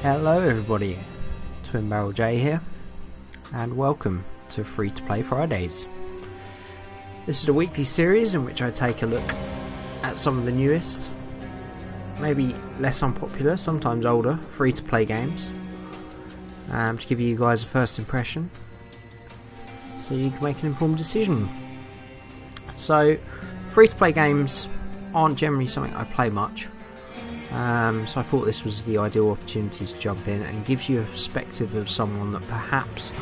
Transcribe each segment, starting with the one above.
Hello everybody, Twin Barrel J here, and welcome to Free to Play Fridays. This is a weekly series in which I take a look at some of the newest, maybe less unpopular, sometimes older, free to play games, to give you guys a first impression, so you can make an informed decision. So, free to play games aren't generally something I play much. So I thought this was the ideal opportunity to jump in and gives you a perspective of someone that perhaps,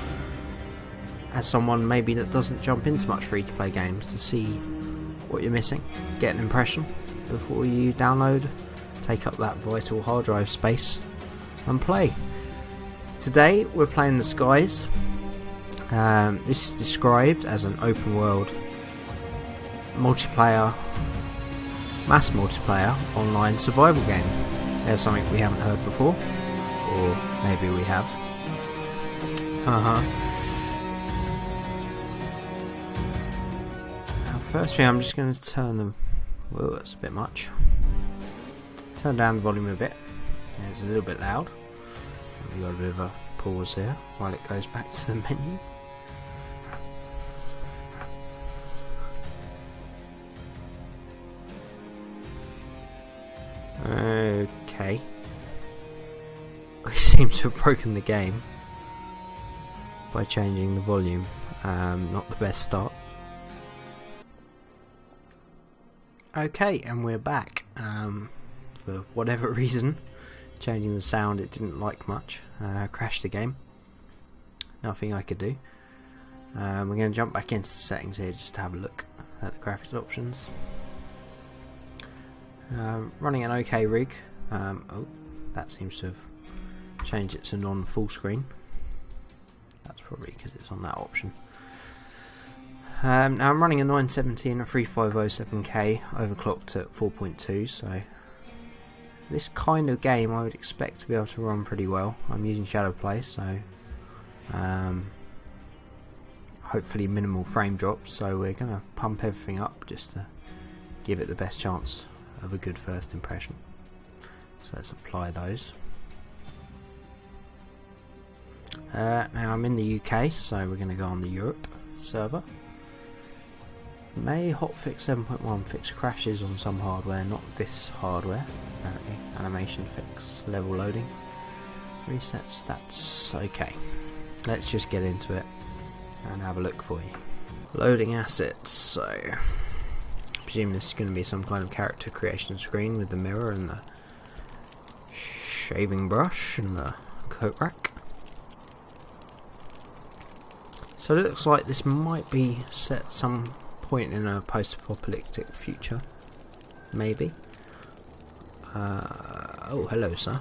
as someone maybe that doesn't jump into much free to play games, to see what you're missing, get an impression before you download, take up that vital hard drive space and play. Today we're playing The Skies. This is described as an open world multiplayer, mass multiplayer online survival game. There's something we haven't heard before, or maybe we have. Now, first thing, I'm just going to turn the... Whoa, that's a bit much. Turn down the volume a bit. It's a little bit loud. We've got a bit of a pause here while it goes back to the menu. Okay. We seem to have broken the game by changing the volume. Not the best start. Okay, and we're back. For whatever reason, changing the sound it didn't like much. Crashed the game. Nothing I could do. We're going to jump back into the settings here just to have a look at the graphics options. Running an OK rig. Oh, that seems to have changed it to non-full screen. That's probably because it's on that option. Now I'm running a 970 and a 3507K overclocked at 4.2, so this kind of game I would expect to be able to run pretty well. I'm using Shadowplay, so hopefully minimal frame drops, so we're going to pump everything up just to give it the best chance of a good first impression. So let's apply those. Now I'm in the UK, so we're going to go on the Europe server. May hotfix 7.1 fix crashes on some hardware, not this hardware apparently. Animation fix, level loading, reset stats. Okay, let's just get into it and have a look for you. Loading assets. So I presume this is going to be some kind of character creation screen with the mirror and the shaving brush and the coat rack. So it looks like this might be set some point in a post-apocalyptic future, maybe. Oh, hello, sir.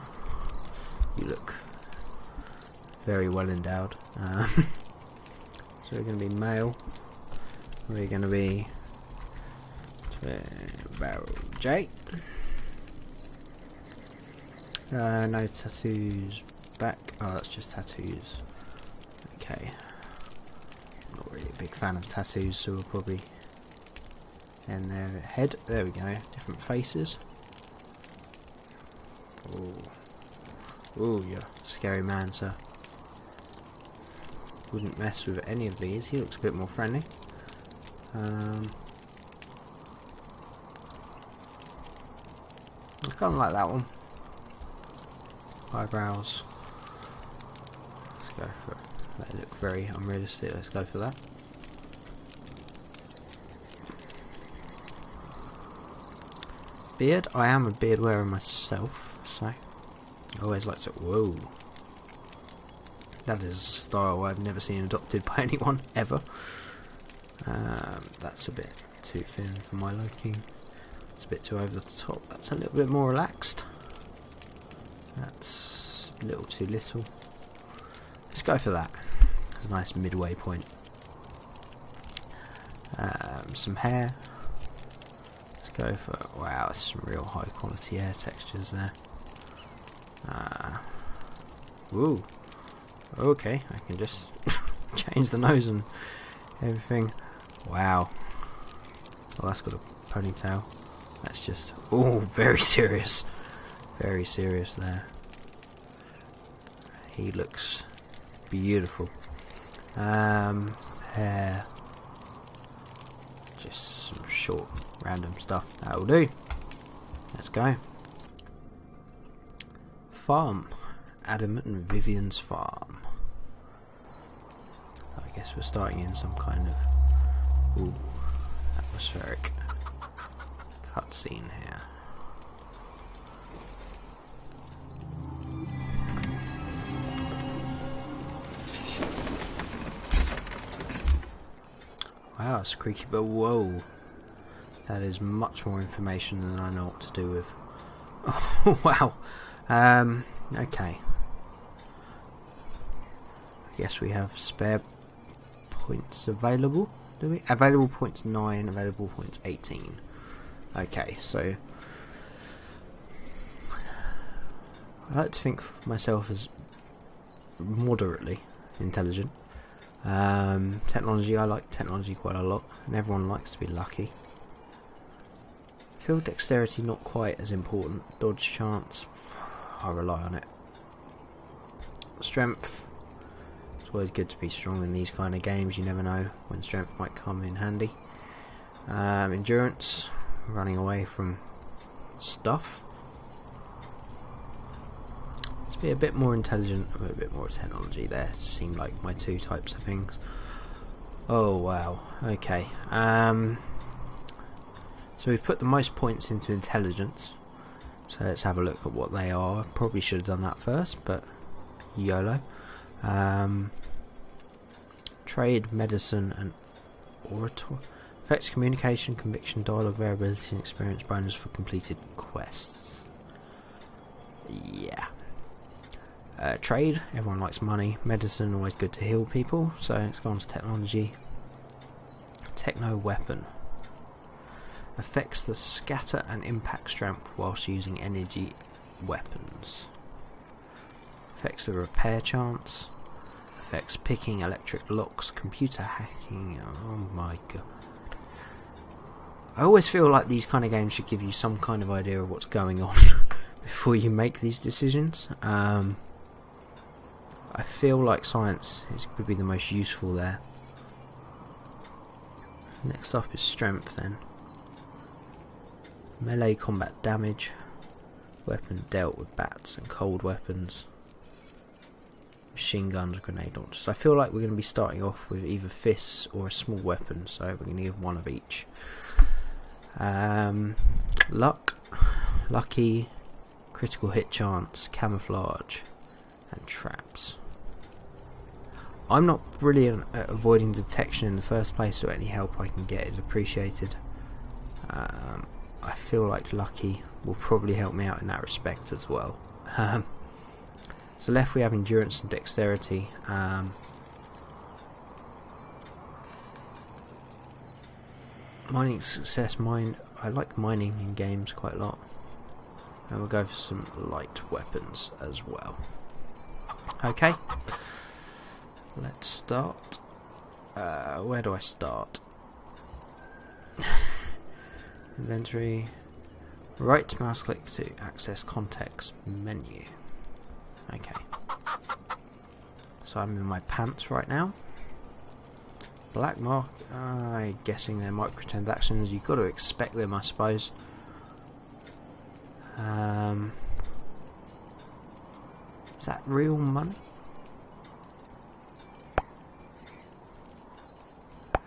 You look very well endowed. So we're going to be male. We're going to be Barrel J. No tattoos back. Oh, that's just tattoos. Okay. Not really a big fan of tattoos, so we'll probably end their head. There we go. Different faces. Oh, you're a scary man, sir. Wouldn't mess with any of these. He looks a bit more friendly. I kind of like that one. Eyebrows. Let's go for it. They look very unrealistic. Let's go for that. Beard. I am a beard wearer myself, so I always like to. Whoa. That is a style I've never seen adopted by anyone ever. That's a bit too thin for my liking. It's a bit too over the top. That's a little bit more relaxed. That's a little too little. Let's go for that. It's a nice midway point. Some hair. Let's go for... Wow, that's some real high quality hair textures there. Ooh. Okay, I can just change the nose and everything. Wow. Well, that's got a ponytail. That's just... Oh, very serious. Very serious there. He looks beautiful. Hair. Just some short, random stuff. That'll do. Let's go. Farm. Adam and Vivian's farm. I guess we're starting in some kind of atmospheric cutscene here. Wow, it's creaky, but whoa. That is much more information than I know what to do with. Oh, wow. Okay. I guess we have spare points available, do we? Available points 9, available points 18. Okay, so I like to think of myself as moderately intelligent. Technology, I like technology quite a lot, and everyone likes to be lucky. Field dexterity not quite as important. Dodge chance, I rely on it. Strength, it's always good to be strong in these kind of games. You never know when strength might come in handy. Endurance, running away from stuff. Let's be a bit more intelligent, a bit more technology there. Seem like my two types of things. Oh wow, okay. So we've put the most points into intelligence. So let's have a look at what they are. Probably should have done that first, but YOLO. Trade, medicine, and orator. Affects communication, conviction, dialogue, variability, and experience bonus for completed quests. Yeah. Trade, everyone likes money. Medicine, always good to heal people. So let's go on to technology. Techno weapon. Affects the scatter and impact strength whilst using energy weapons. Affects the repair chance. Affects picking, electric locks, computer hacking. Oh my god. I always feel like these kind of games should give you some kind of idea of what's going on before you make these decisions. I feel like science would be the most useful there. Next up is strength then. Melee combat damage. Weapon dealt with bats and cold weapons. Machine guns, grenade launchers. I feel like we're going to be starting off with either fists or a small weapon, so we're going to give one of each. Luck, lucky, critical hit chance, camouflage, and traps. I'm not brilliant at avoiding detection in the first place, so any help I can get is appreciated. I feel like lucky will probably help me out in that respect as well. So left we have endurance and dexterity. Mining success, I like mining in games quite a lot. And we'll go for some light weapons as well. Okay. Let's start. Where do I start? Inventory. Right mouse click to access context menu. Okay. So I'm in my pants right now. Black mark. I'm guessing they're microtransactions. You've got to expect them, I suppose. Is that real money?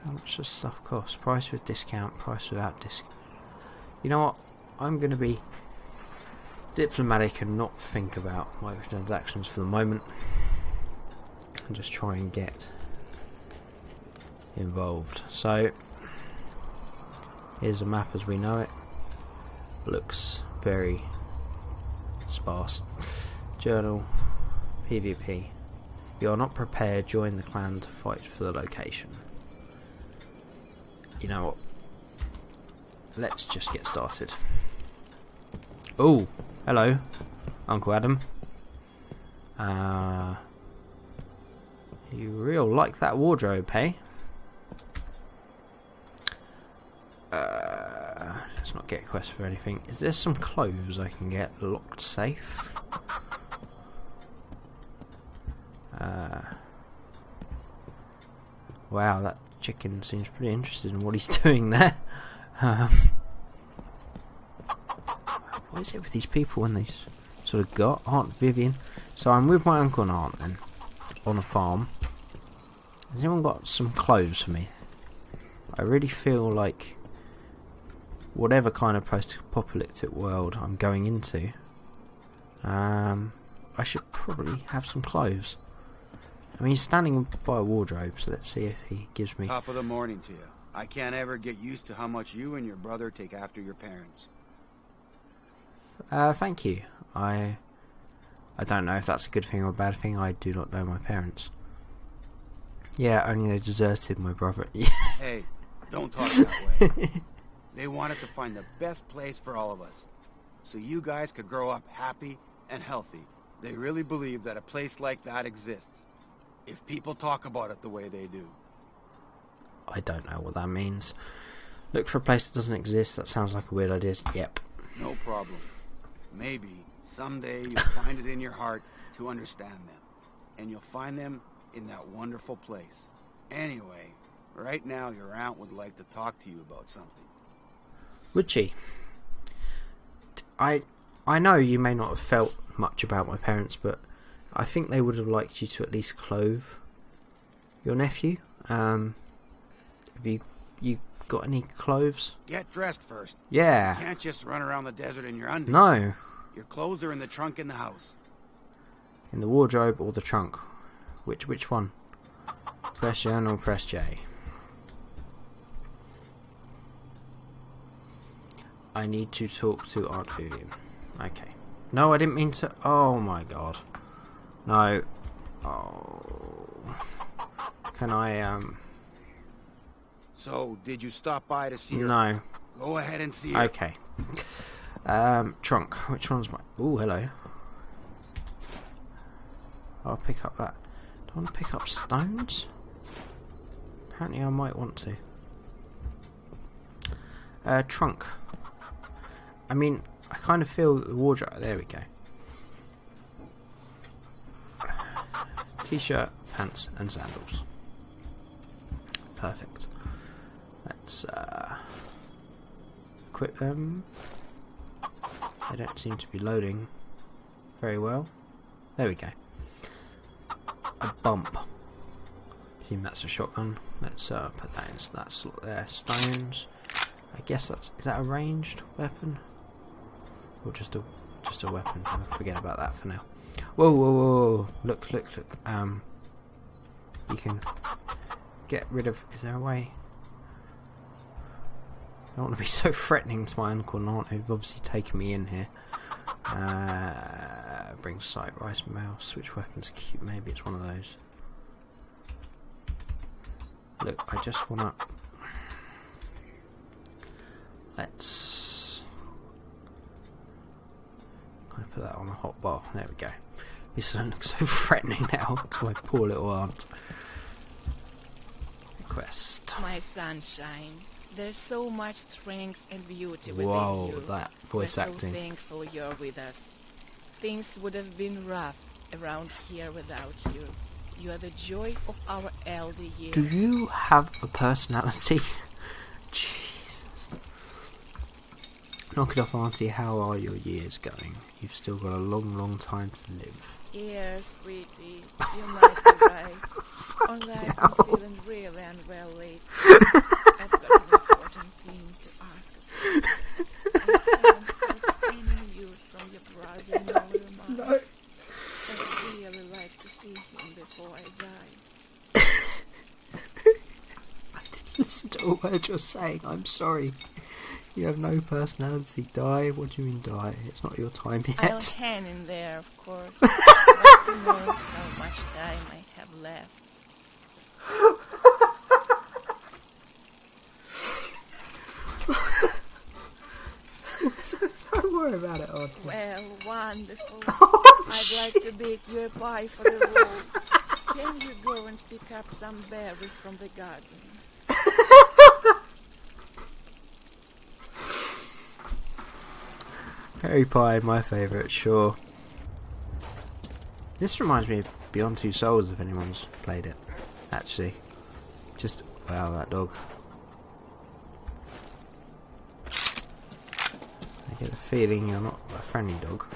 How much does stuff cost? Price with discount, price without discount. You know what? I'm going to be diplomatic and not think about microtransactions for the moment. And just try and get involved. So, here's a map as we know it. Looks very sparse. Journal, PvP. You are not prepared, join the clan to fight for the location. You know what? Let's just get started. Oh, hello, Uncle Adam. You real like that wardrobe, hey? Let's not get a quest for anything. Is there some clothes I can get? Locked safe? Wow, that chicken seems pretty interested in what he's doing there. What is it with these people when they sort of got Aunt Vivian? So I'm with my uncle and aunt then, on a farm. Has anyone got some clothes for me? I really feel like whatever kind of post-apocalyptic world I'm going into, I should probably have some clothes. I mean, he's standing by a wardrobe, so let's see if he gives me... Top of the morning to you. I can't ever get used to how much you and your brother take after your parents. Thank you. I don't know if that's a good thing or a bad thing. I do not know my parents. Yeah, only they deserted my brother. Hey, don't talk that way. They wanted to find the best place for all of us, so you guys could grow up happy and healthy. They really believe that a place like that exists, if people talk about it the way they do. I don't know what that means. Look for a place that doesn't exist. That sounds like a weird idea. Yep. No problem. Maybe someday you'll find it in your heart to understand them, and you'll find them in that wonderful place. Anyway, right now your aunt would like to talk to you about something. Would she? I know you may not have felt much about my parents, but I think they would have liked you to at least clothe your nephew. Have you got any clothes? Get dressed first. Yeah. You can't just run around the desert in your undies. No. Your clothes are in the trunk in the house. In the wardrobe or the trunk? Which one? Press journal, press J. I need to talk to Aunt Vivian. Okay. No, I didn't mean to... Oh my god. No. Oh. Can I, So, did you stop by to see her? No. Go ahead and see her. Okay. Trunk. Which one's my... Ooh, hello. I'll pick up that. Do I want to pick up stones? Apparently I might want to. Trunk. I mean, I kind of feel the wardrobe... There we go. T-shirt, pants and sandals. Perfect. Let's quit them. They don't seem to be loading very well. There we go. A bump. Assume that's a shotgun. Let's put that into that slot there. Stones. I guess that's... Is that a ranged weapon? Or just a weapon? I'll forget about that for now. Whoa, whoa, whoa! Look! You can get rid of... Is there a way? I don't want to be so threatening to my uncle and aunt who've obviously taken me in here. Bring sight, rice, mouse, switch weapons, cute. Maybe it's one of those. Look, I just want to... Let's... Can I put that on a hot bar? There we go. This doesn't look so threatening now to my poor little aunt. Request. My sunshine. There's so much strength and beauty within Whoa, you. that voice We're acting. so thankful you're with us. Things would have been rough around here without you. You are the joy of our elder years. Do you have a personality? Jesus. Knock it off, Auntie. How are your years going? You've still got a long, long time to live. Yeah, sweetie. You might be right. Only I'm feeling really unwell lately. I've got an important thing to ask of you. I haven't heard any news from your brother in all your months. I'd really like to see him before I die. I didn't listen to a word you're saying. I'm sorry. You have no personality. Die? What do you mean die? It's not your time yet. I'll hang in there, of course. But who knows how much time I have left. Don't worry about it, Auntie. Well, wonderful. Oh, I'd like to bake you a pie for the road. Can you go and pick up some berries from the garden? Berry pie, my favourite, sure. This reminds me of Beyond Two Souls if anyone's played it. Actually. Just, wow, that dog. I get the feeling you're not a friendly dog.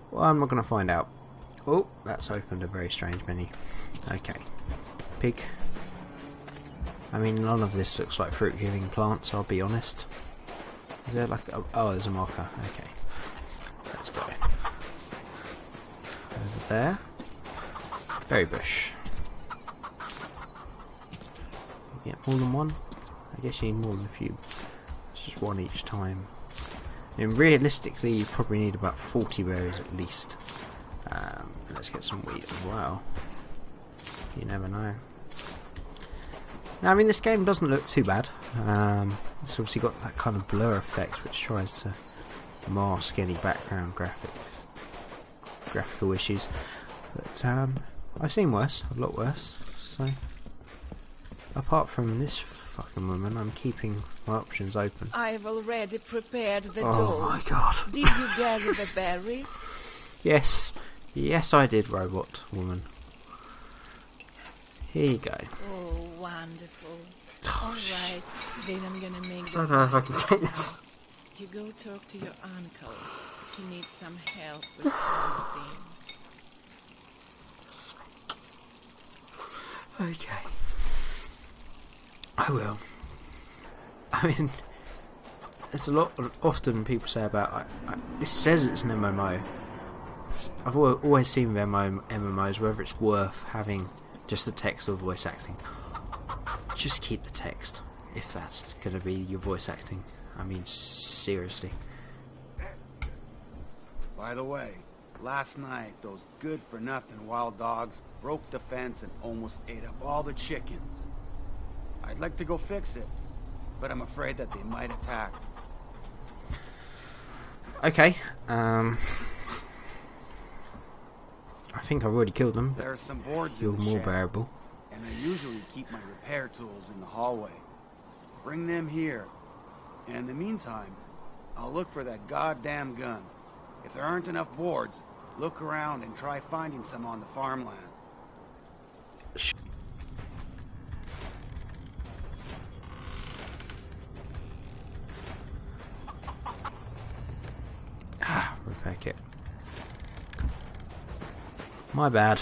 Well, I'm not going to find out. Oh, that's opened a very strange menu. Okay. Pig. I mean, none of this looks like fruit-giving plants, I'll be honest. Is there like a... Oh, there's a marker. Okay. Let's go. Over there. Berry bush. You get more than one? I guess you need more than a few. It's just one each time. I mean, realistically, you probably need about 40 berries at least. Let's get some wheat as well. You never know. Now, I mean, this game doesn't look too bad. It's obviously got that kind of blur effect which tries to mask any background graphical issues. But I've seen worse, a lot worse. So, apart from this fucking woman, I'm keeping my options open. I've already prepared the Oh dough. my god. Did you gather the berries? Yes. Yes, I did, robot woman. Here you go. Oh, wonderful. Alright, then I'm gonna make I don't know if I can take this. You go talk to your uncle. He needs some help with something. Okay. I will. I mean, there's a lot. Often people say about this says it's an MMO. I've always seen with MMOs whether it's worth having just the text or voice acting. Just keep the text if that's going to be your voice acting. I mean, seriously. By the way, last night those good-for-nothing wild dogs broke the fence and almost ate up all the chickens. I'd like to go fix it, but I'm afraid that they might attack. Okay. I think I've already killed them. There are some boards You're in the more shed, bearable. and I usually keep my repair tools in the hallway. Bring them here, and in the meantime, I'll look for that goddamn gun. If there aren't enough boards, look around and try finding some on the farmland. Repair kit. My bad.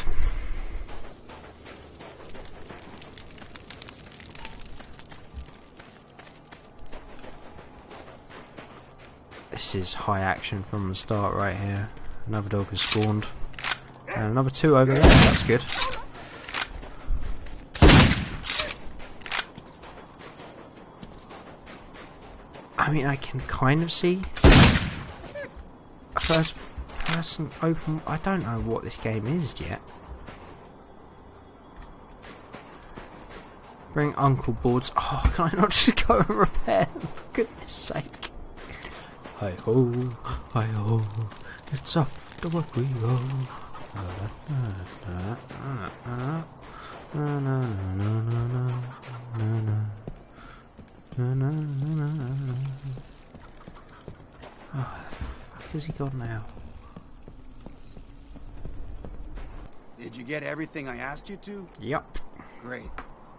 This is high action from the start right here. Another dog has spawned. And another two over there, that's good. I mean, I can kind of see a first person open. I don't know what this game is yet. Bring Uncle boards. Oh, can I not just go and repair them, for goodness sake? Hi ho, it's off to work we go. Oh, the fuck is he gone now? Did you get everything I asked you to? Yup. Great.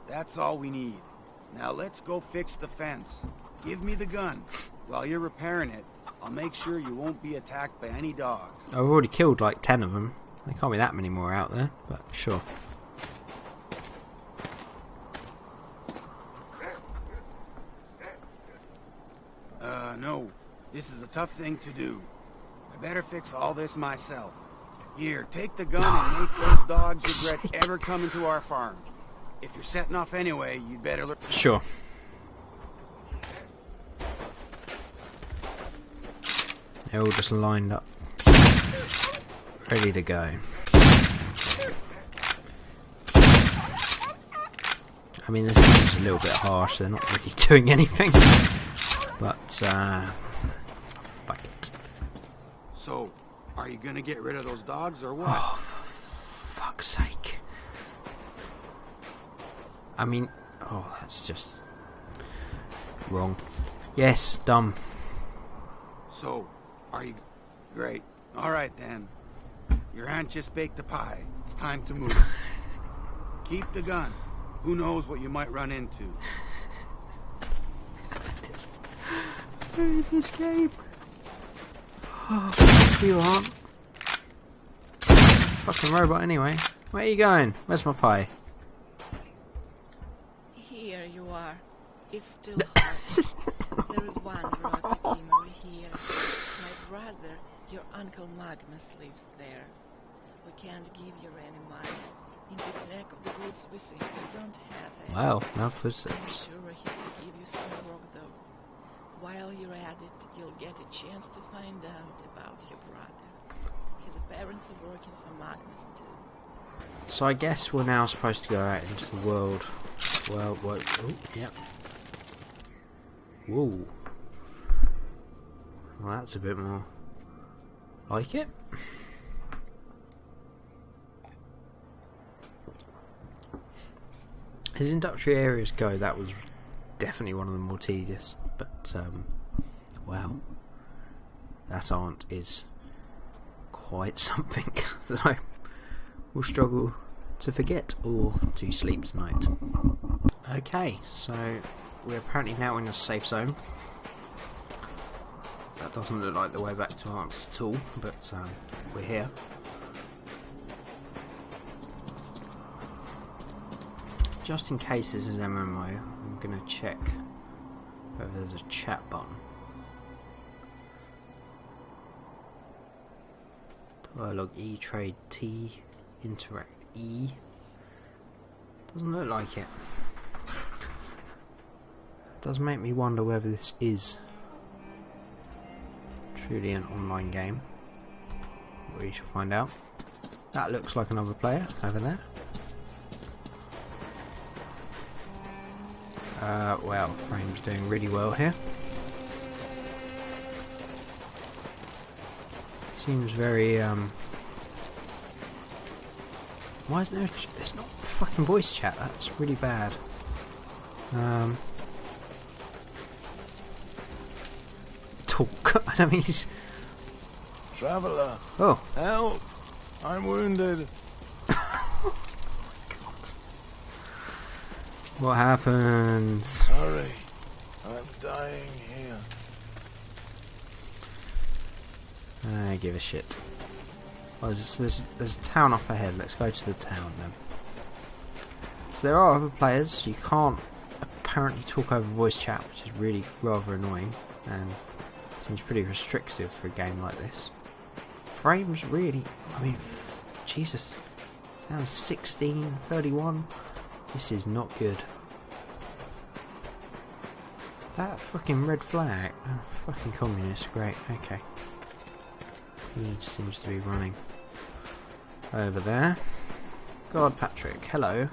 That's all we need. Now let's go fix the fence. Give me the gun. While you're repairing it, I'll make sure you won't be attacked by any dogs. I've already killed like 10 of them. There can't be that many more out there, but sure. No. This is a tough thing to do. I better fix all this myself. Here, take the gun and make those dogs regret ever coming to our farm. If you're setting off anyway, you'd better look. Sure. They're all just lined up. Ready to go. I mean, this seems a little bit harsh. They're not really doing anything. But, fuck it. So, are you gonna get rid of those dogs or what? Oh, for fuck's sake. I mean, oh, that's just wrong. Yes, dumb. So, are you... Great. Alright then. Your aunt just baked a pie. It's time to move. Keep the gun. Who knows what you might run into. This game. Oh, you aren't. Fucking robot anyway. Where are you going? Where's my pie? Here you are. It's still hot. There is one rotten over here. My brother, your Uncle Magnus, lives there. We can't give you any money. In this neck of the woods we simply don't have it. Wow, no I'm footsteps. sure he will give you some work though. While you're at it, you'll get a chance to find out about your brother. He's apparently working for Magnus too. So I guess we're now supposed to go out into the world. Well, oh, yep. Whoa. Well, that's a bit more like it. As introductory areas go, that was definitely one of the more tedious. But, wow. That aunt is quite something that I will struggle to forget or to sleep tonight. Okay, so we're apparently now in a safe zone. That doesn't look like the way back to aunt's at all, but we're here. Just in case this is MMO, I'm going to check whether there's a chat button. Dialogue E, trade T, interact E. Doesn't look like it. It does make me wonder whether this is truly an online game. We shall find out. That looks like another player over there. Well, frame's doing really well here. Seems very, why isn't there there's not fucking voice chat, that's really bad. Talk, I don't mean he's... Traveller, Oh. help! I'm wounded. What happened? Sorry, I'm dying here. I give a shit. Oh, there's a town up ahead. Let's go to the town then. So there are other players. You can't apparently talk over voice chat, which is really rather annoying and seems pretty restrictive for a game like this. Frames really, I mean, Jesus, down 16, 31. This is not good. That fucking red flag. Oh, fucking communist. Great, okay. He seems to be running over there. God, Patrick, hello.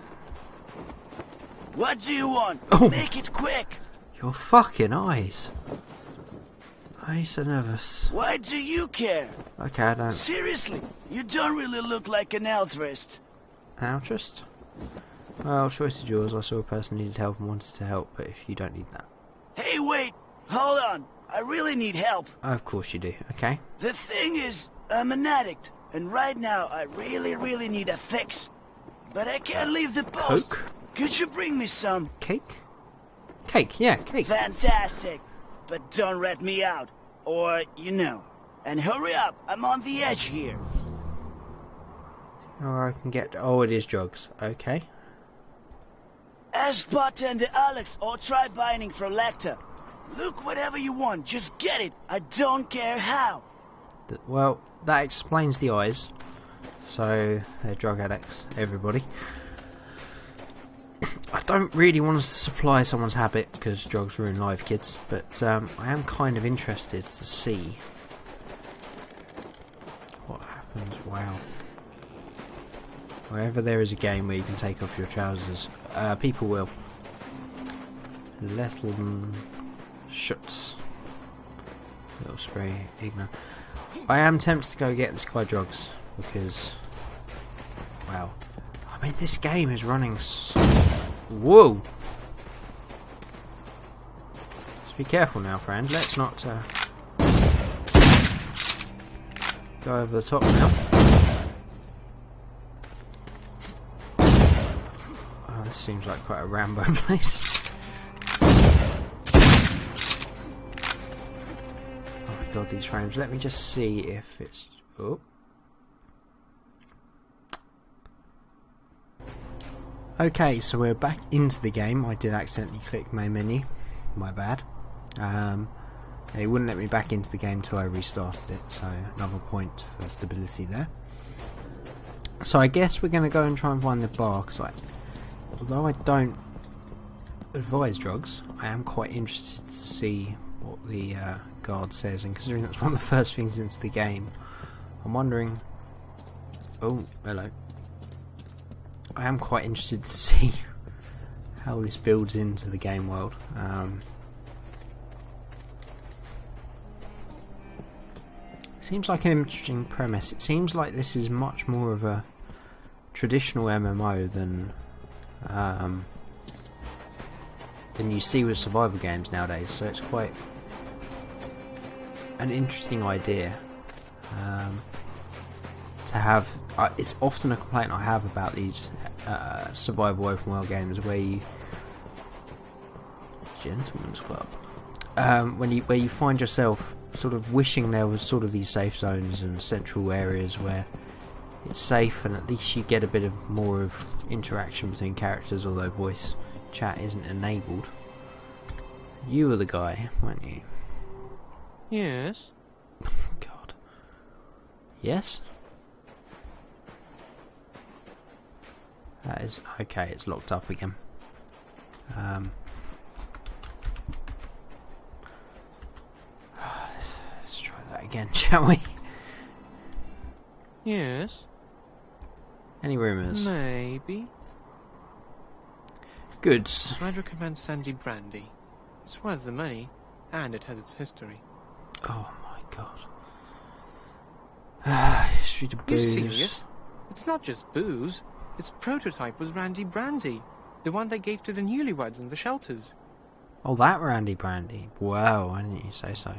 What do you want? Oh. Make it quick! Your fucking eyes. I'm so nervous. Why do you care? Okay, I don't... Seriously, you don't really look like an altruist. Altruist? Well, choice is yours. I saw a person needed help and wanted to help, but if you don't need that... Hey, wait! Hold on! I really need help. Of course you do, okay. The thing is, I'm an addict, and right now I really need a fix. But I can't leave the post. Coke? Could you bring me some? Cake? Cake, yeah, cake. Fantastic! But don't rat me out, or, you know. And hurry up, I'm on the edge here. Or I can get... Oh, it is drugs. Okay. Ask bartender Alex or try binding for Lecter. Look whatever you want, just get it. I don't care how. Well, that explains the eyes. So, they're drug addicts, everybody. I don't really want us to supply someone's habit because drugs ruin life, kids. But I am kind of interested to see what happens. Wow. Wherever there is a game where you can take off your trousers, people will. Little Schutz. Little spray, Igna. I am tempted to go get this guy drugs because, wow. I mean, this game is running so... Whoa! Just be careful now, friend. Let's not go over the top now. This seems like quite a Rambo place. Oh my god, these frames. Let me just see if it's... Oh. Okay, so we're back into the game. I did accidentally click main menu. My bad. It wouldn't let me back into the game until I restarted it, so another point for stability there. So I guess we're going to go and try and find the bar, because although I don't advise drugs, I am quite interested to see what the guard says, and considering that's one of the first things into the game, I'm wondering... Oh, hello. I am quite interested to see how this builds into the game world. Seems like an interesting premise. It seems like this is much more of a traditional MMO than you see with survival games nowadays. So it's quite an interesting idea to have. It's often a complaint I have about these survival open world games where you... Gentleman's Club. Where you find yourself sort of wishing there was sort of these safe zones and central areas where it's safe and at least you get a bit of more of interaction between characters, although voice chat isn't enabled. You were the guy, weren't you? Yes. God. Yes? That is... Okay, it's locked up again. Let's try that again, shall we? Yes. Any rumours? Maybe. Goods. I'd recommend Sandy Brandy. It's worth the money, and it has its history. Oh my god. History to You booze. serious? It's not just booze. Its prototype was Randy Brandy, the one they gave to the newlyweds in the shelters. Oh, that Randy Brandy. Wow, why didn't you say so?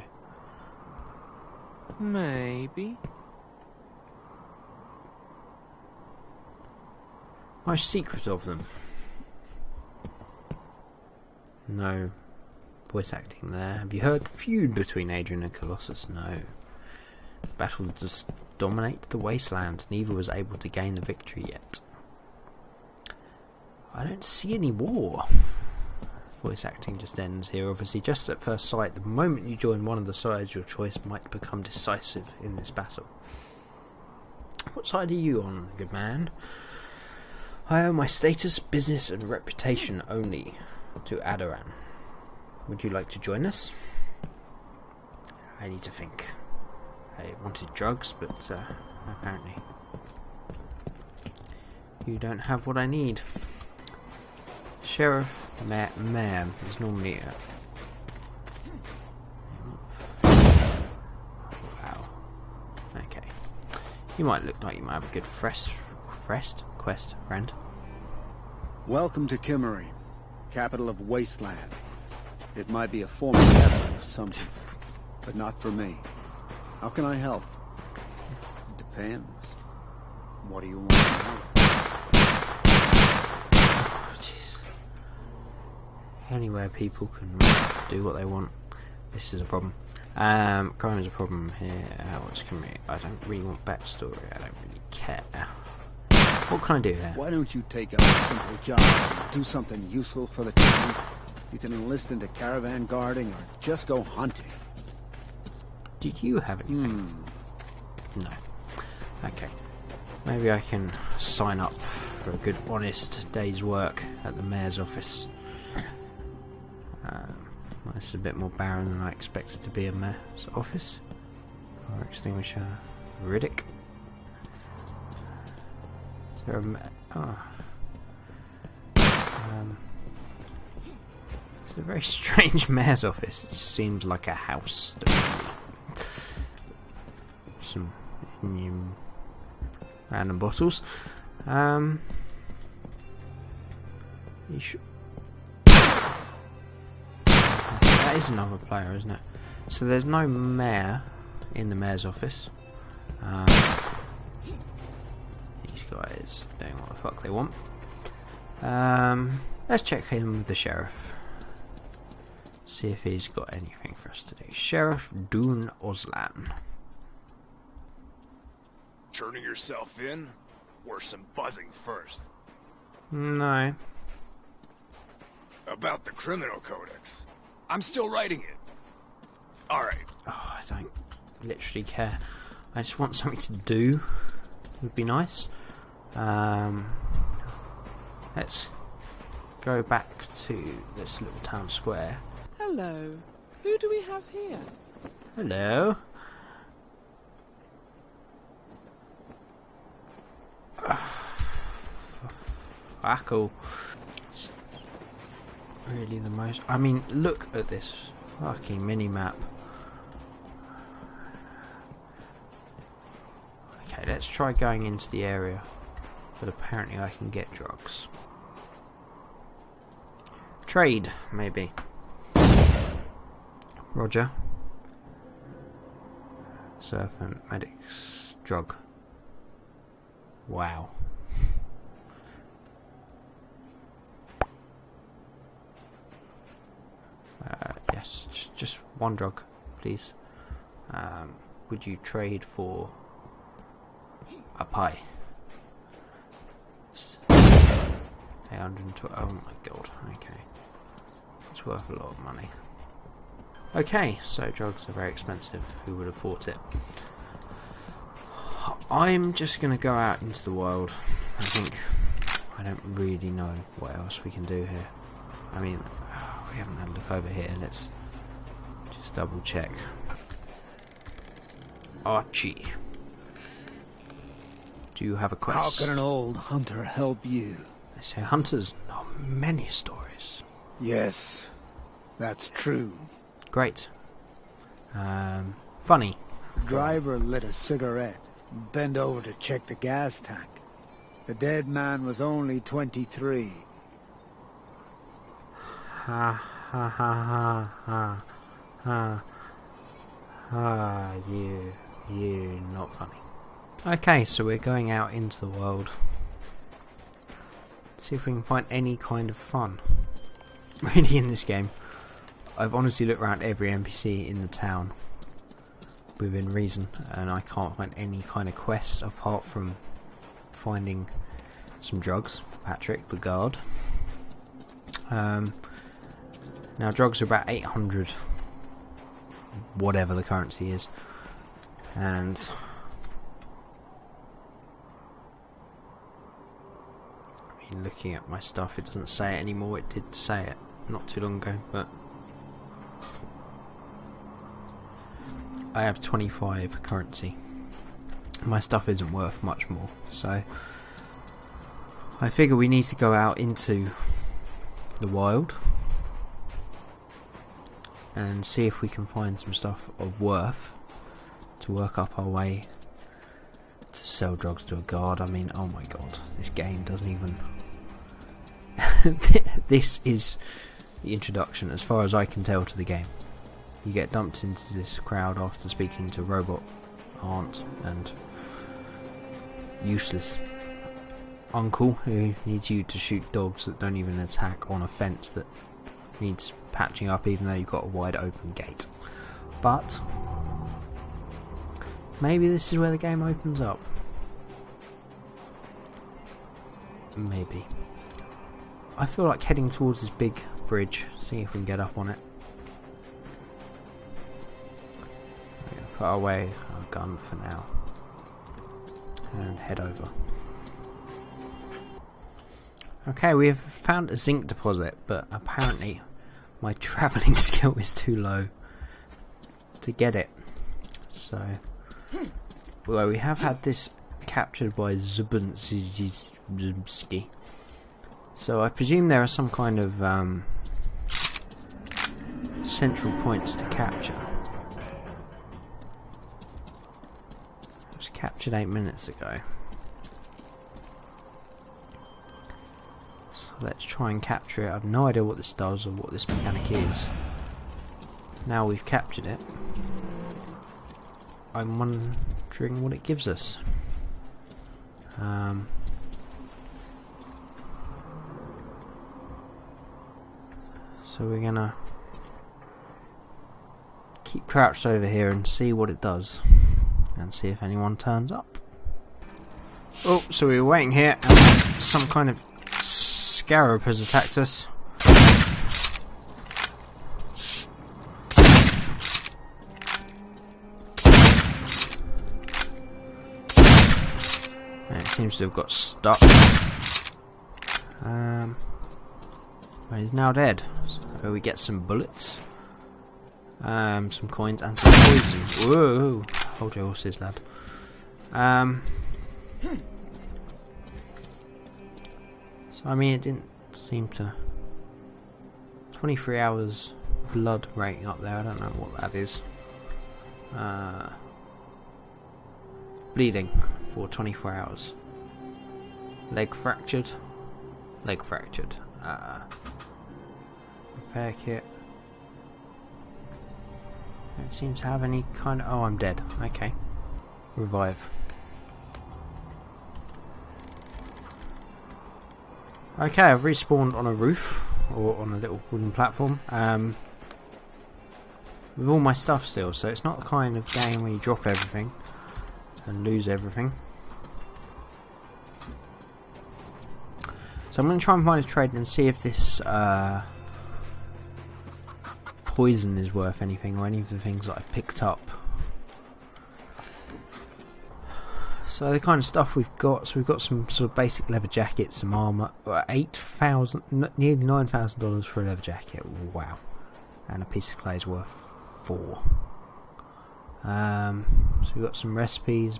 Maybe. Most secret of them. No voice acting there. Have you heard the feud between Adrian and Colossus? No. The battle just dominated the wasteland. Neither was able to gain the victory yet. I don't see any war. Voice acting just ends here. Obviously, just at first sight, the moment you join one of the sides, your choice might become decisive in this battle. What side are you on, good man? I owe my status, business and reputation only to Adoran. Would you like to join us? I need to think. I wanted drugs, but apparently you don't have what I need. Sheriff Mayor is normally wow. Okay. You might look like you might have a good quest, friend. Welcome to Kimmery, capital of Wasteland. It might be a former capital of something, but not for me. How can I help? Depends. What do you want to know? Oh, jeez. Anywhere people can do what they want. This is a problem. Crime is a problem here. What's Kimmery? I don't really want backstory. I don't really care. What can I do here? Why don't you take up a simple job and do something useful for the town? You can enlist into caravan guarding or just go hunting. Do you have anything? No. Okay. Maybe I can sign up for a good, honest day's work at the mayor's office. This is a bit more barren than I expected to be a mayor's office. Fire extinguisher. Riddick. Is there a it's a very strange mayor's office. It seems like a house. Some random bottles. You should... That is another player, isn't it? So there's no mayor in the mayor's office. These guys doing what the fuck they want. Let's check in with the sheriff. See if he's got anything for us today. Sheriff Dune Oslan. Turning yourself in? Or some buzzing first? No. About the criminal codex. I'm still writing it. Alright. Oh, I don't literally care. I just want something to do. Would be nice. Let's go back to this little town square. Hello. Who do we have here? Hello. Fuckle. Really the most... I mean, look at this fucking mini-map. Okay, let's try going into the area. But apparently I can get drugs. Trade, maybe. Roger. Serpent, medics, drug. Wow. Yes, just one drug, please. Would you trade for a pie? 812. Oh my god. Okay, it's worth a lot of money. Okay, so drugs are very expensive. Who would have thought it? I'm just gonna go out into the wild. I don't really know what else we can do here. I mean, we haven't had a look over here. Let's just double check. Archie, do you have a How quest? can an old hunter help you? They say hunters know many stories. Yes, that's true. Great. Funny. Driver lit a cigarette and bent over to check the gas tank. The dead man was only 23. Ha ha ha ha ha ha ha. You not funny. Okay, so we're going out into the world. See if we can find any kind of fun. Really, in this game, I've honestly looked around every NPC in the town within reason, and I can't find any kind of quest apart from finding some drugs for Patrick, the guard. Now drugs are about 800, whatever the currency is, and I mean, looking at my stuff, it doesn't say it anymore. It did say it not too long ago, but I have 25 currency. My stuff isn't worth much more, so I figure we need to go out into the wild and see if we can find some stuff of worth to work up our way to sell drugs to a guard. I mean, oh my god, this game doesn't even... This is the introduction, as far as I can tell, to the game. You get dumped into this crowd after speaking to robot aunt and useless uncle who needs you to shoot dogs that don't even attack on a fence that needs patching up even though you've got a wide open gate. But maybe this is where the game opens up. Maybe. I feel like heading towards this big bridge, see if we can get up on it. Put away our gun for now and head over. Okay, we have found a zinc deposit, but apparently my travelling skill is too low to get it. So, well, we have had this captured by Zubinski. So I presume there are some kind of central points to capture. It was captured 8 minutes ago. So let's try and capture it. I have no idea what this does or what this mechanic is. Now we've captured it, I'm wondering what it gives us. So we're gonna keep crouched over here and see what it does, and see if anyone turns up. Oh, so we were waiting here, and some kind of scarab has attacked us. And it seems to have got stuck. But he's now dead. So we get some bullets, some coins, and some poison. Whoa! Hold your horses, lad. So I mean, it didn't seem to. 23 hours blood rating up there. I don't know what that is. Bleeding for 24 hours. Leg fractured. Leg fractured. Repair kit. Don't seem to have any kind of. Oh, I'm dead. Okay. Revive. Okay, I've respawned on a roof, or on a little wooden platform, with all my stuff still, so it's not the kind of game where you drop everything and lose everything. So I'm going to try and find a trader and see if this poison is worth anything, or any of the things that I picked up. So the kind of stuff we've got, so we've got some sort of basic leather jackets, some armour, $8,000, nearly $9,000 for a leather jacket, wow. And a piece of clay is worth 4. So we've got some recipes,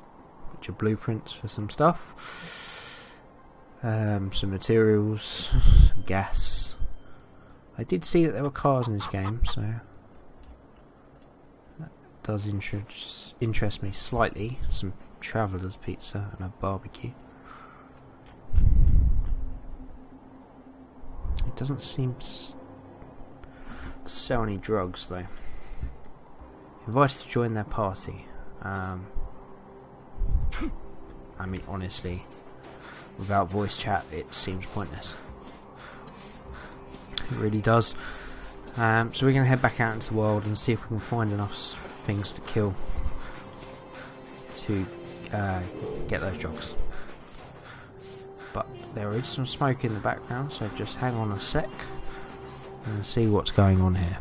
which are blueprints for some stuff. Some materials, some gas. I did see that there were cars in this game, so that does interest me slightly. Some traveller's pizza and a barbecue. It doesn't seem to sell any drugs though. Invited to join their party. I mean, honestly, without voice chat it seems pointless. It really does. So we're going to head back out into the world and see if we can find enough things to kill to get those drugs. But there is some smoke in the background, so just hang on a sec and see what's going on here.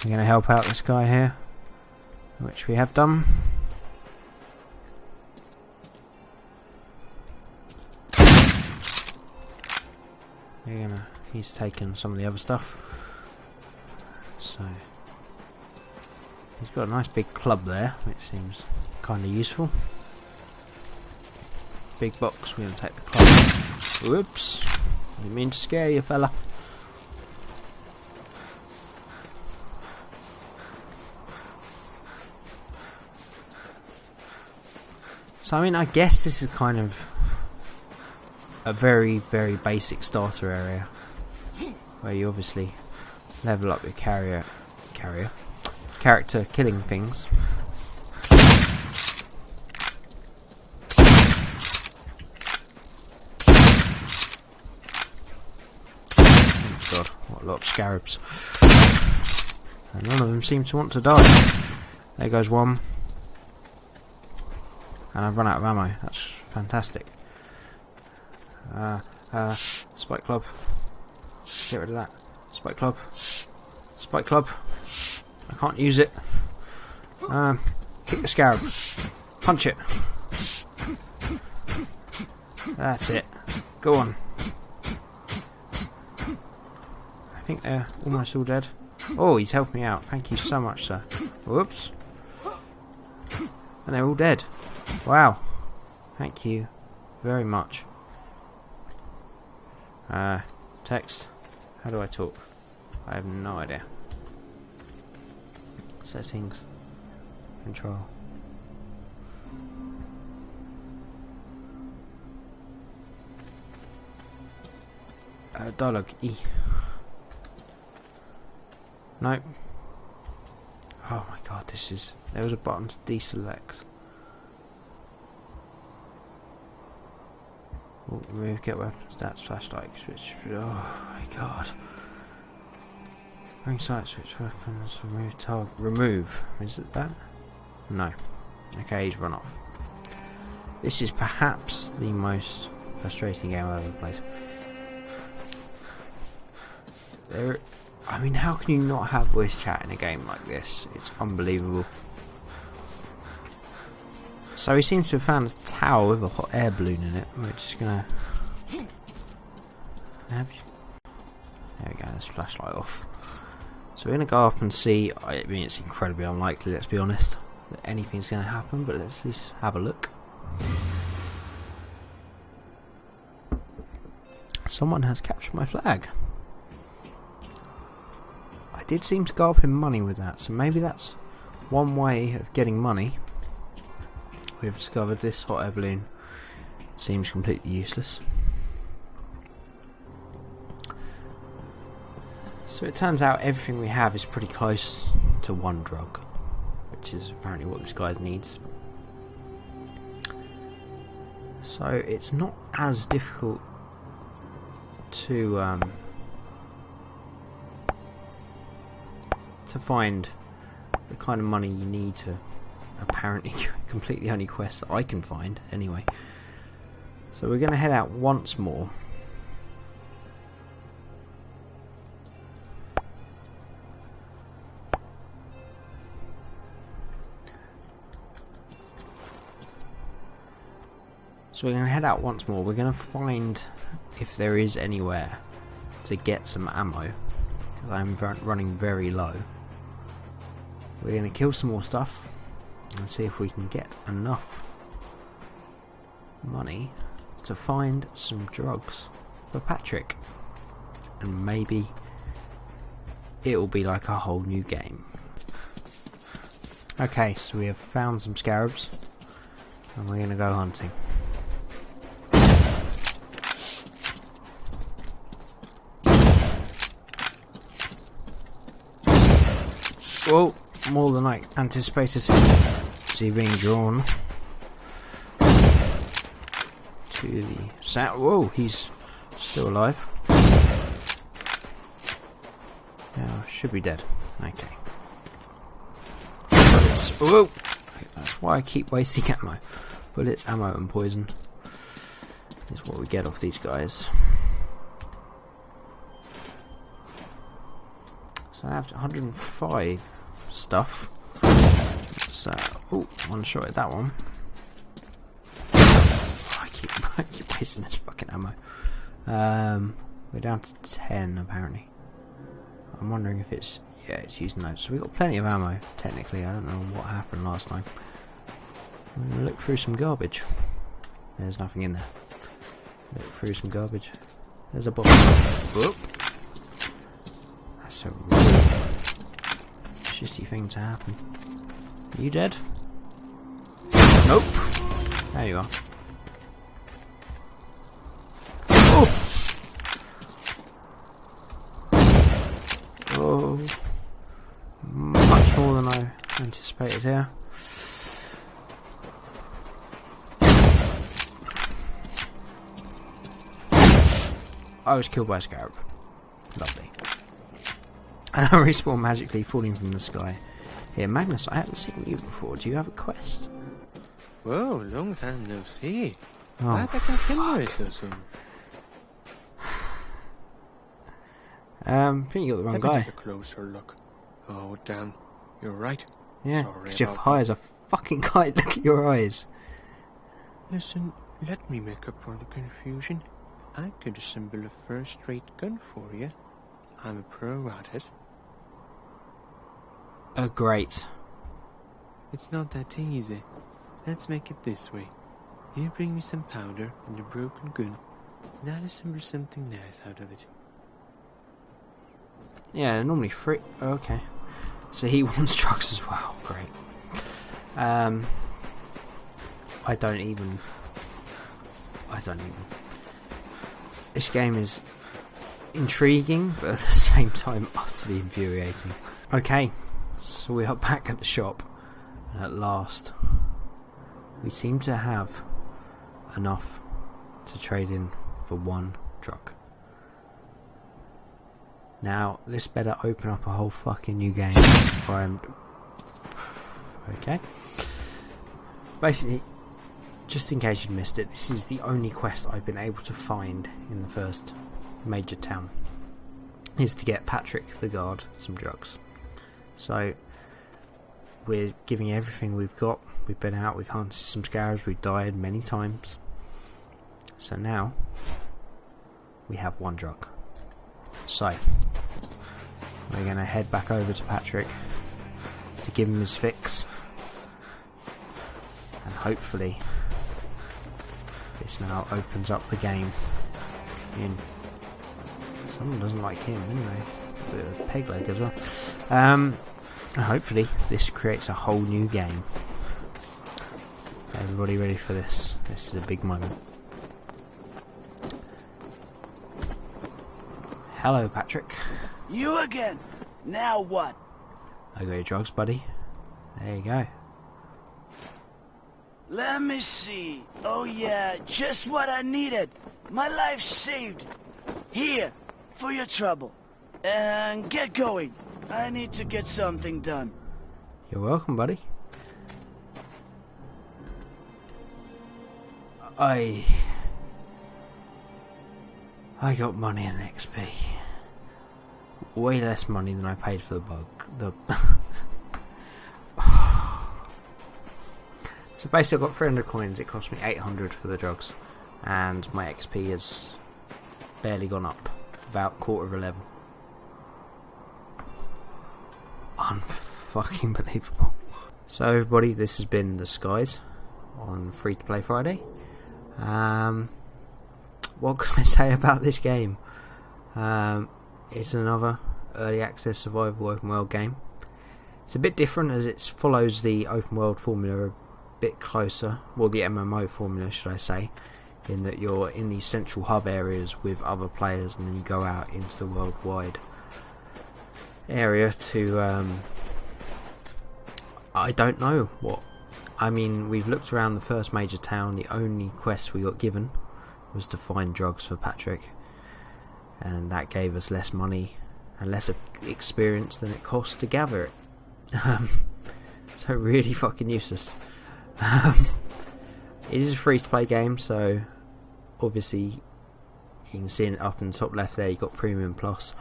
We're going to help out this guy here, which we have done. He's taken some of the other stuff, so he's got a nice big club there, which seems kind of useful. Big box, we're going to take the club. Whoops, didn't mean to scare you, fella. So I mean, I guess this is kind of a very, very basic starter area, where you obviously level up your character killing things. Oh god, what a lot of scarabs. And none of them seem to want to die. There goes one. And I've run out of ammo. That's fantastic. Spike club. Get rid of that. Spike club. Spike club. I can't use it. Kick the scarab. Punch it. That's it. Go on. I think they're almost all dead. Oh, he's helped me out. Thank you so much, sir. Whoops. And they're all dead. Wow. Thank you very much. Text. How do I talk? I have no idea. Settings. Control. Dialogue. E. Nope. Oh my god, there was a button to deselect. Oh, remove, get weapon stats, flashlight switch. Oh my god. Bring sight switch weapons, remove target. Remove. Is it that? No. Okay, he's run off. This is perhaps the most frustrating game I've ever played. I mean, how can you not have voice chat in a game like this? It's unbelievable. So he seems to have found a tower with a hot air balloon in it. We're just gonna... There we go, let's flashlight off. So we're gonna go up and see. I mean, it's incredibly unlikely, let's be honest, that anything's gonna happen, but let's at least have a look. Someone has captured my flag. I did seem to go up in money with that, so maybe that's one way of getting money. We've discovered this hot air balloon seems completely useless. So it turns out everything we have is pretty close to one drug, which is apparently what this guy needs. So it's not as difficult to find the kind of money you need to apparently complete the only quest that I can find anyway. So we're going to head out once more. So we're going to head out once more. We're going to find if there is anywhere to get some ammo, because I'm running very low. We're going to kill some more stuff and see if we can get enough money to find some drugs for Patrick, and maybe it'll be like a whole new game. Okay, so we have found some scarabs and we're going to go hunting. Whoa, more than I anticipated. See being drawn to the south. Whoa, he's still alive. Yeah, should be dead. Okay. Bullets. Whoa! That's why I keep wasting ammo. Bullets, ammo, and poison is what we get off these guys. So I have 105 stuff. So, oh, one shot at that one. Oh, I keep wasting this fucking ammo. We're down to 10 apparently. I'm wondering if it's using those. So we got plenty of ammo. Technically, I don't know what happened last time. I'm gonna look through some garbage. There's nothing in there. Look through some garbage. There's a box. Whoop. That's a really shitty thing to happen. Are you dead? Nope. There you are. Oh! Oh. Much more than I anticipated here. I was killed by a scarab. Lovely. And I respawn magically, falling from the sky. Here, Magnus, I haven't seen you before. Do you have a quest? Whoa, long time no see. Oh, Glad I can kill you so soon. I think you got the wrong Let me guy. take a closer look. Oh, damn. You're right. Yeah, Sorry because your about eyes are fucking kite. Look at your eyes. Listen, let me make up for the confusion. I could assemble a first-rate gun for you. I'm a pro at it. Oh, great. It's not that easy. Let's make it this way. You bring me some powder and a broken gun, and I'll assemble something nice out of it. Yeah, normally free. Okay. So he wants drugs as well. Great. I don't even. This game is intriguing, but at the same time utterly infuriating. Okay, So we are back at the shop, and at last we seem to have enough to trade in for one drug. Now, this better open up a whole fucking new game. Okay. Basically, just in case you missed it, this is the only quest I've been able to find in the first major town, is to get Patrick the guard some drugs. So we're giving everything we've got. We've been out, we've hunted some scarabs, we've died many times. So now we have one drug. So we're going to head back over to Patrick to give him his fix, and hopefully this now opens up the game in... Someone doesn't like him anyway. A bit of a peg leg as well. And hopefully this creates a whole new game. Everybody ready for this? This is a big moment. Hello, Patrick. You again. Now what? I got your drugs, buddy. There you go. Let me see. Oh yeah, just what I needed. My life saved. Here, for your trouble. And get going. I need to get something done. You're welcome, buddy. I got money and XP. Way less money than I paid for the bug. So basically I got 300 coins, it cost me 800 for the drugs, and my XP has barely gone up, about quarter of a level. Unfucking believable. So everybody, this has been The Skies on Free to Play Friday. What can I say about this game? It's another early access survival open world game. It's a bit different as it follows the open world formula a bit closer, well, the MMO formula should I say, in that you're in these central hub areas with other players and then you go out into the worldwide area to I don't know what. I mean, we've looked around the first major town. The only quest we got given was to find drugs for Patrick, and that gave us less money and less experience than it cost to gather it. So really fucking useless. It is a free to play game, so obviously you can see it up in the top left there, you've got Premium Plus.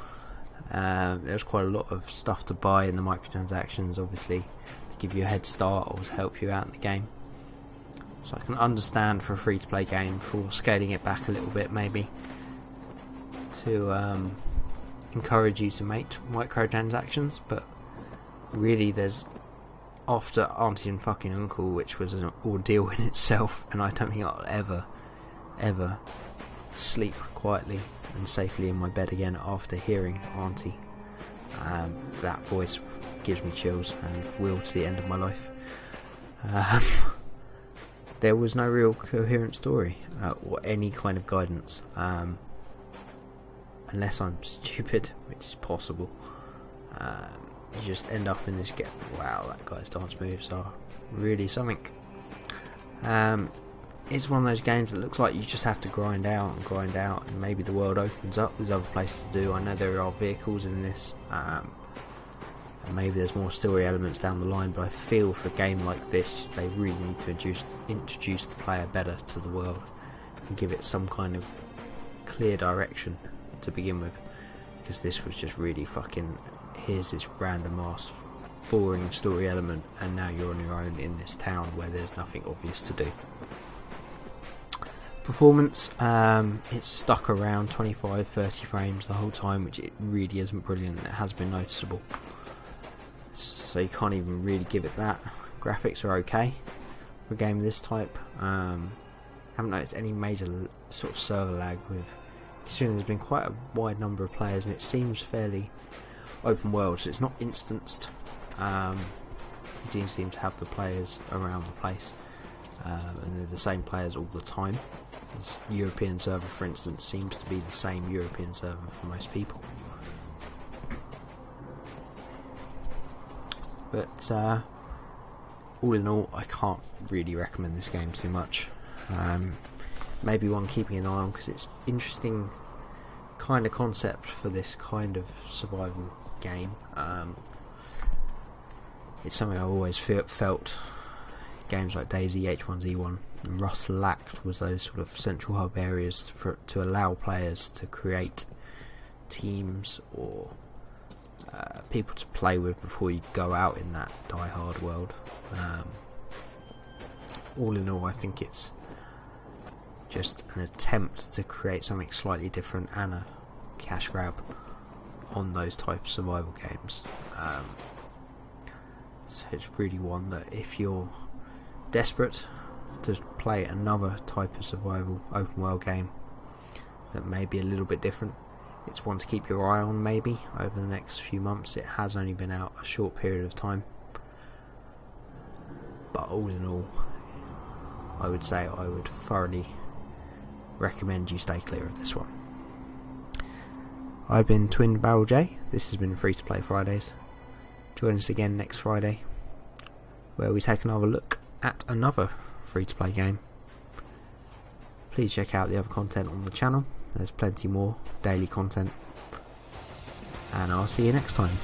There's quite a lot of stuff to buy in the microtransactions, obviously, to give you a head start or to help you out in the game. So I can understand for a free to play game for scaling it back a little bit, maybe to encourage you to make microtransactions, but really there's, after Auntie and fucking Uncle, which was an ordeal in itself, and I don't think I'll ever sleep quietly and safely in my bed again after hearing Auntie. That voice gives me chills and will to the end of my life. There was no real coherent story or any kind of guidance, unless I'm stupid, which is possible. You just end up in this wow, that guy's dance moves are really something. It's one of those games that looks like you just have to grind out, and maybe the world opens up, there's other places to do. I know there are vehicles in this, and maybe there's more story elements down the line, but I feel for a game like this they really need to introduce the player better to the world and give it some kind of clear direction to begin with, because this was just really fucking, here's this random ass boring story element and now you're on your own in this town where there's nothing obvious to do. Performance, it's stuck around 25-30 frames the whole time, which it really isn't brilliant. It has been noticeable, so you can't even really give it that. Graphics are okay for a game of this type. Haven't noticed any major sort of server lag, with considering there's been quite a wide number of players and it seems fairly open world, so it's not instanced. You do seem to have the players around the place, and they're the same players all the time. This European server, for instance, seems to be the same European server for most people. But all in all, I can't really recommend this game too much. Maybe one keeping an eye on, because it's interesting kind of concept for this kind of survival game. It's something I've always felt games like DayZ, H1Z1 and Rust lacked, was those sort of central hub areas to allow players to create teams or people to play with before you go out in that die-hard world. All in all, I think it's just an attempt to create something slightly different and a cash grab on those types of survival games. So it's really one that if you're desperate to play another type of survival open world game that may be a little bit different, it's one to keep your eye on maybe over the next few months. It has only been out a short period of time, but all in all, I would say I would thoroughly recommend you stay clear of this one. I've been Twin Barrel J. This has been Free to Play Fridays. Join us again next Friday, where we take another look at another free to play game. Please check out the other content on the channel. There's plenty more daily content, and I'll see you next time.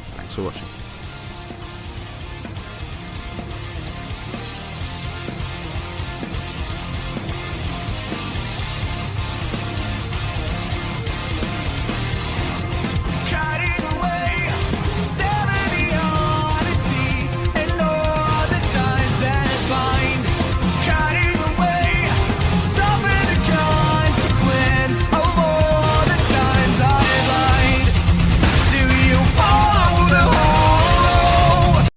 Thanks for watching.